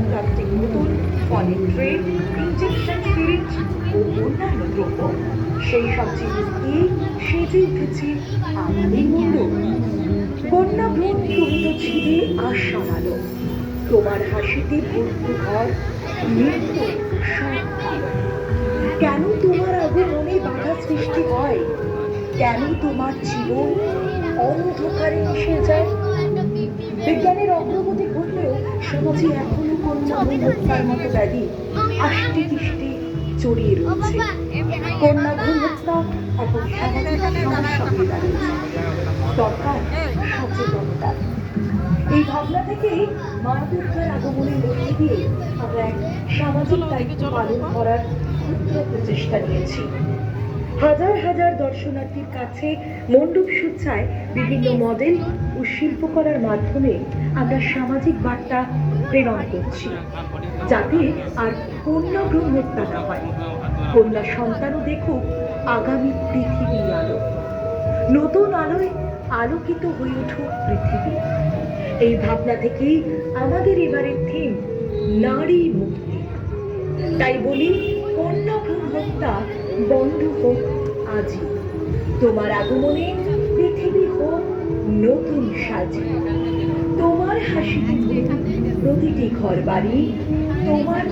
Plastic বোতল, ফলের tray, injection syringe ও অন্যান্য দ্রব্য, সেই সব জিনিস দিয়ে সেজে উঠেছে আমাদের মণ্ডপ। কন্যা ভ্রূণ, তুমি তো ছিলে আশার আলো, তোমার হাসিতে ভর্তি ঘর, মৃত্যু সব ভালো। কেন তোমার আগমনে বাধা সৃষ্টি হয়? কেন তোমার জীবন অন্ধকারে মিশে যায়? বিজ্ঞানের অগ্রগতি ঘটলেও সমাজে এখনো কন্যা ভ্রূণ হত্যার মতো ব্যাধি আষ্টি দৃষ্টি জড়িয়ে রয়েছে। কন্যা ভ্রূণ হত্যা এখন সামাজিক সমস্যা হয়ে দাঁড়িয়েছে, দরকার সচেতনতা। এই ভাবনা থেকে মা দুর্গার আগমনের মধ্যে দিয়ে আমরা এক সামাজিক দায়িত্ব পালন করার ক্ষুদ্র প্রচেষ্টা নিয়েছি। হাজার হাজার দর্শনার্থীর কাছে মণ্ডপ সজ্জায় বিভিন্ন মডেল ও শিল্পকলার মাধ্যমে আমরা সামাজিক বার্তা প্রেরণ করছি, যাতে আর কন্যা ভ্রূণ হত্যা না হয়। কন্যা সন্তানও দেখুক আগামী পৃথিবীর আলো, নতুন আলোয় আলোকিত হয়ে উঠুক পৃথিবী। এই ভাবনা থেকেই আমাদের এবারের থিম নারী মুক্তি। তাই বলি, কন্যা ভ্রূণ হত্যা বন্ধ হোক আজই। তোমার আগমনে পৃথিবী হোক নতুন সাজে। তোমার হাসিতে ভরুক প্রতিটি ঘর বাড়ি, তোমার